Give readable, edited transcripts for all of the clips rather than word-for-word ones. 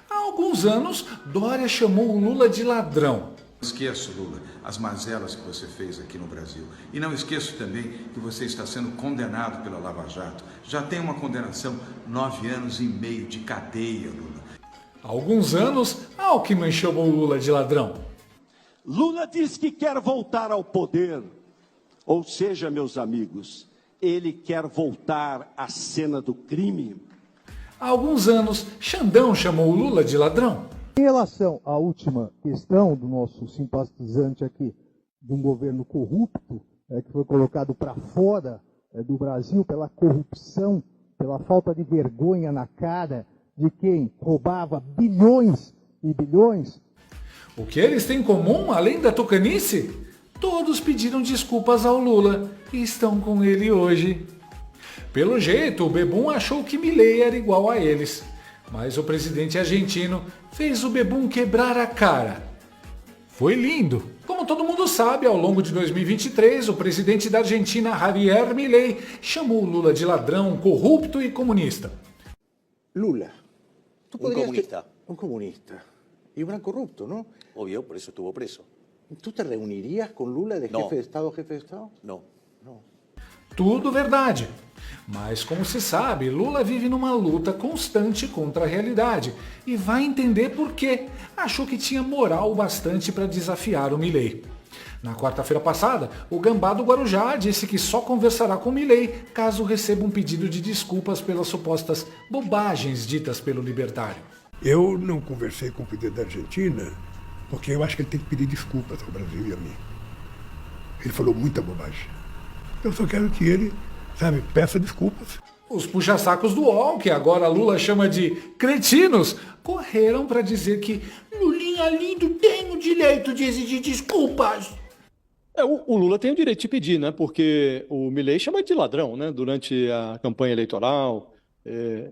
Há alguns anos, Dória chamou o Lula de ladrão. Não esqueço, Lula, as mazelas que você fez aqui no Brasil. E não esqueço também que você está sendo condenado pela Lava Jato. Já tem uma condenação, 9 anos e meio de cadeia, Lula. Há alguns anos, Alckmin chamou o Lula de ladrão. Lula diz que quer voltar ao poder. Ou seja, meus amigos, ele quer voltar à cena do crime. Há alguns anos, Xandão chamou o Lula de ladrão. Em relação à última questão do nosso simpatizante aqui, de um governo corrupto, que foi colocado para fora do Brasil pela corrupção, pela falta de vergonha na cara de quem roubava bilhões e bilhões. O que eles têm em comum, além da tucanice? Todos pediram desculpas ao Lula e estão com ele hoje. Pelo jeito, o Bebum achou que Milei era igual a eles. Mas o presidente argentino fez o Bebum quebrar a cara. Foi lindo. Como todo mundo sabe, ao longo de 2023, o presidente da Argentina, Javier Milei, chamou Lula de ladrão, corrupto e comunista. Lula. Un comunista. Un comunista. Y un gran corrupto, ¿no? Obvio, por eso estuvo preso. ¿Tú te reunirías con Lula de No. jefe de Estado, jefe de Estado? No. No. Tudo verdade. Mas, como se sabe, Lula vive numa luta constante contra a realidade e vai entender por quê. Achou que tinha moral bastante para desafiar o Milei. Na quarta-feira passada, o Gambá do Guarujá disse que só conversará com Milei caso receba um pedido de desculpas pelas supostas bobagens ditas pelo libertário. Eu não conversei com o presidente da Argentina porque eu acho que ele tem que pedir desculpas ao Brasil e a mim. Ele falou muita bobagem. Eu só quero que ele, peça desculpas. Os puxa-sacos do UOL, que agora Lula chama de cretinos, correram para dizer que Lulinha lindo tem o direito de exigir desculpas. O Lula tem o direito de pedir, né? Porque o Milei chama de ladrão, né? Durante a campanha eleitoral,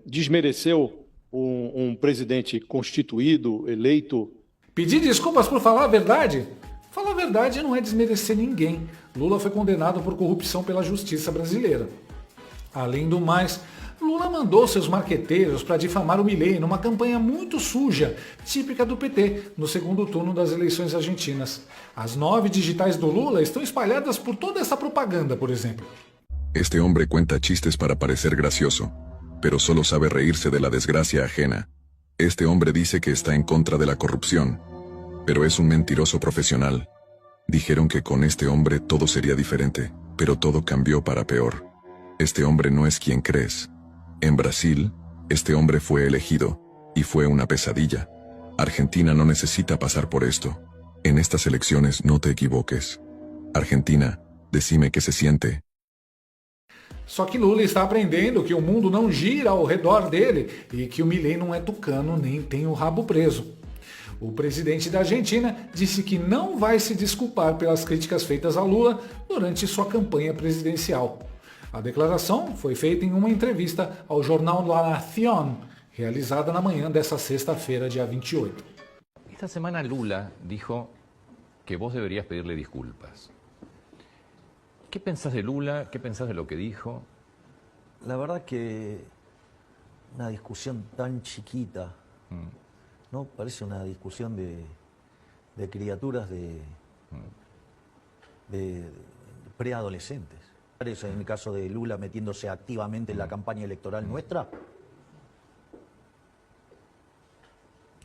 desmereceu um presidente constituído, eleito. Pedir desculpas por falar a verdade? Falar a verdade não é desmerecer ninguém. Lula foi condenado por corrupção pela justiça brasileira. Além do mais, Lula mandou seus marqueteiros para difamar o Milei numa campanha muito suja, típica do PT, no segundo turno das eleições argentinas. As 9 digitais do Lula estão espalhadas por toda essa propaganda, por exemplo. Este hombre cuenta chistes para parecer gracioso, pero solo sabe reírse de la desgracia ajena. Este hombre dice que está en contra de la corrupción, pero es un mentiroso profesional. Dijeron que con este hombre todo sería diferente, pero todo cambió para peor. Este hombre no es quien crees. En Brasil, este hombre fue elegido, y fue una pesadilla. Argentina no necesita pasar por esto. En estas elecciones no te equivoques. Argentina, decime qué se siente. Só que Lula está aprendendo que o mundo não gira ao redor dele e que o Milei não é tucano nem tem o rabo preso. O presidente da Argentina disse que não vai se desculpar pelas críticas feitas a Lula durante sua campanha presidencial. A declaração foi feita em uma entrevista ao jornal La Nación, realizada na manhã dessa sexta-feira, dia 28. Esta semana Lula dijo que vos deberías pedirle disculpas. ¿Qué pensás de Lula? ¿Qué pensás de lo que dijo? La verdad que una discusión tan chiquita, ¿no? Parece una discusión de criaturas de preadolescentes. En el caso de Lula metiéndose activamente en la campaña electoral nuestra.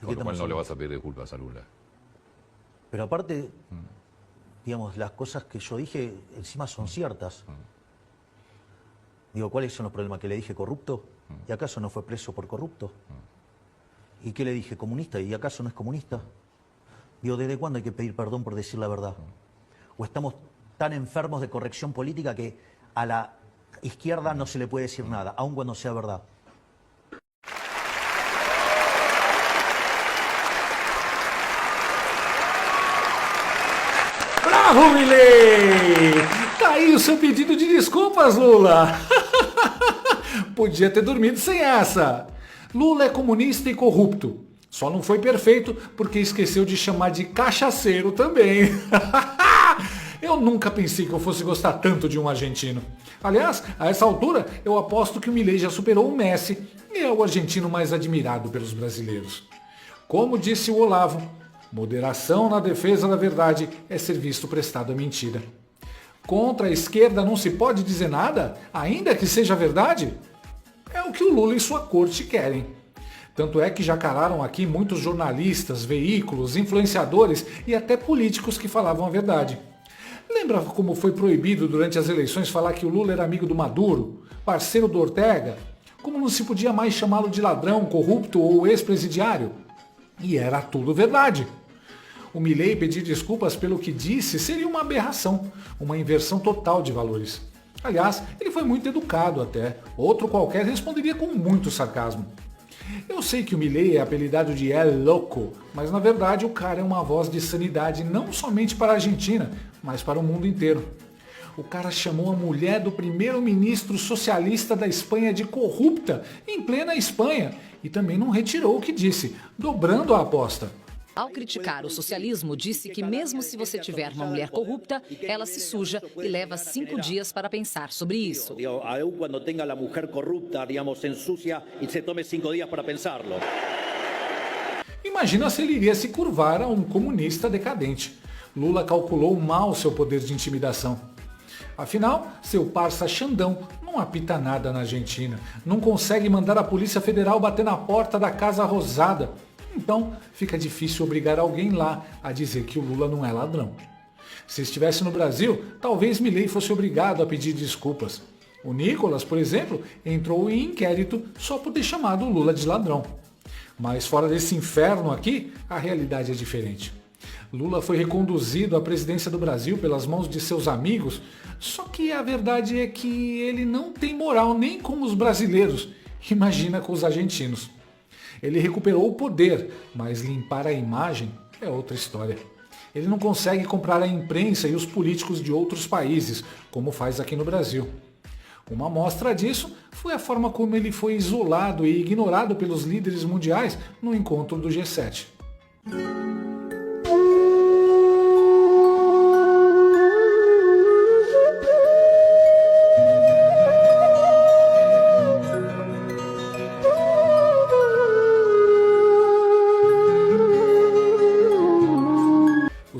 Con lo cual no le vas a pedir disculpas a Lula. Pero aparte, digamos, las cosas que yo dije encima son ciertas. Digo, ¿cuáles son los problemas? ¿Que le dije corrupto? ¿Y acaso no fue preso por corrupto? ¿Y qué le dije? ¿Comunista? ¿Y acaso no es comunista? Digo, ¿desde cuándo hay que pedir perdón por decir la verdad? ¿O estamos tan enfermos de corrección política que a la izquierda no se le puede decir nada, aun cuando sea verdad? Bravo, Milei! Tá aí o seu pedido de desculpas, Lula! Podia ter dormido sem essa! Lula é comunista e corrupto. Só não foi perfeito porque esqueceu de chamar de cachaceiro também. Eu nunca pensei que eu fosse gostar tanto de um argentino. Aliás, a essa altura, eu aposto que o Milei já superou o Messi e é o argentino mais admirado pelos brasileiros. Como disse o Olavo, moderação na defesa da verdade é serviço prestado à mentira. Contra a esquerda não se pode dizer nada, ainda que seja verdade? É o que o Lula e sua corte querem. Tanto é que já calaram aqui muitos jornalistas, veículos, influenciadores e até políticos que falavam a verdade. Lembra como foi proibido durante as eleições falar que o Lula era amigo do Maduro, parceiro do Ortega? Como não se podia mais chamá-lo de ladrão, corrupto ou ex-presidiário? E era tudo verdade. O Milei pedir desculpas pelo que disse seria uma aberração, uma inversão total de valores. Aliás, ele foi muito educado até. Outro qualquer responderia com muito sarcasmo. Eu sei que o Milei é apelidado de El Loco, mas na verdade o cara é uma voz de sanidade não somente para a Argentina, mas para o mundo inteiro. O cara chamou a mulher do primeiro-ministro socialista da Espanha de corrupta, em plena Espanha, e também não retirou o que disse, dobrando a aposta. Ao criticar o socialismo, disse que mesmo se você tiver uma mulher corrupta, ela se suja e leva 5 dias para pensar sobre isso. Aún quando tenha a mulher corrupta, digamos, se ensucia e se tome 5 dias para pensarlo. Imagina se ele iria se curvar a um comunista decadente. Lula calculou mal seu poder de intimidação. Afinal, seu parça Xandão não apita nada na Argentina, não consegue mandar a Polícia Federal bater na porta da Casa Rosada. Então, fica difícil obrigar alguém lá a dizer que o Lula não é ladrão. Se estivesse no Brasil, talvez Milei fosse obrigado a pedir desculpas. O Nicolas, por exemplo, entrou em inquérito só por ter chamado o Lula de ladrão. Mas fora desse inferno aqui, a realidade é diferente. Lula foi reconduzido à presidência do Brasil pelas mãos de seus amigos, só que a verdade é que ele não tem moral nem com os brasileiros, imagina com os argentinos. Ele recuperou o poder, mas limpar a imagem é outra história. Ele não consegue comprar a imprensa e os políticos de outros países, como faz aqui no Brasil. Uma amostra disso foi a forma como ele foi isolado e ignorado pelos líderes mundiais no encontro do G7.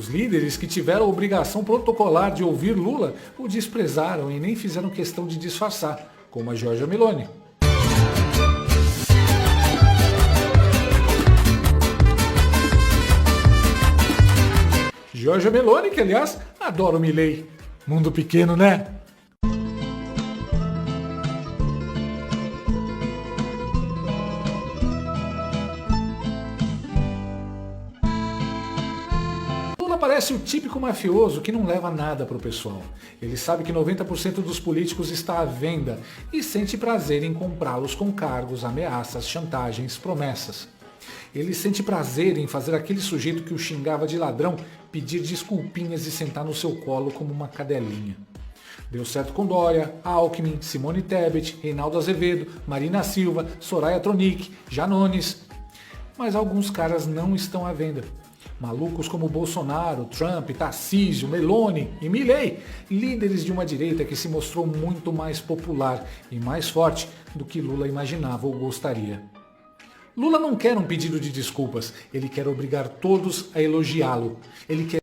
Líderes que tiveram a obrigação protocolar de ouvir Lula o desprezaram e nem fizeram questão de disfarçar, como a Giorgia Meloni. Giorgia Meloni, que aliás adora o Milei. Mundo pequeno, né? Parece o típico mafioso que não leva nada para o pessoal. Ele sabe que 90% dos políticos está à venda e sente prazer em comprá-los com cargos, ameaças, chantagens, promessas. Ele sente prazer em fazer aquele sujeito que o xingava de ladrão pedir desculpinhas e sentar no seu colo como uma cadelinha. Deu certo com Dória, Alckmin, Simone Tebet, Reinaldo Azevedo, Marina Silva, Soraya Tronic, Janones. Mas alguns caras não estão à venda. Malucos como Bolsonaro, Trump, Tarcísio, Meloni e Milei, líderes de uma direita que se mostrou muito mais popular e mais forte do que Lula imaginava ou gostaria. Lula não quer um pedido de desculpas, ele quer obrigar todos a elogiá-lo. Ele quer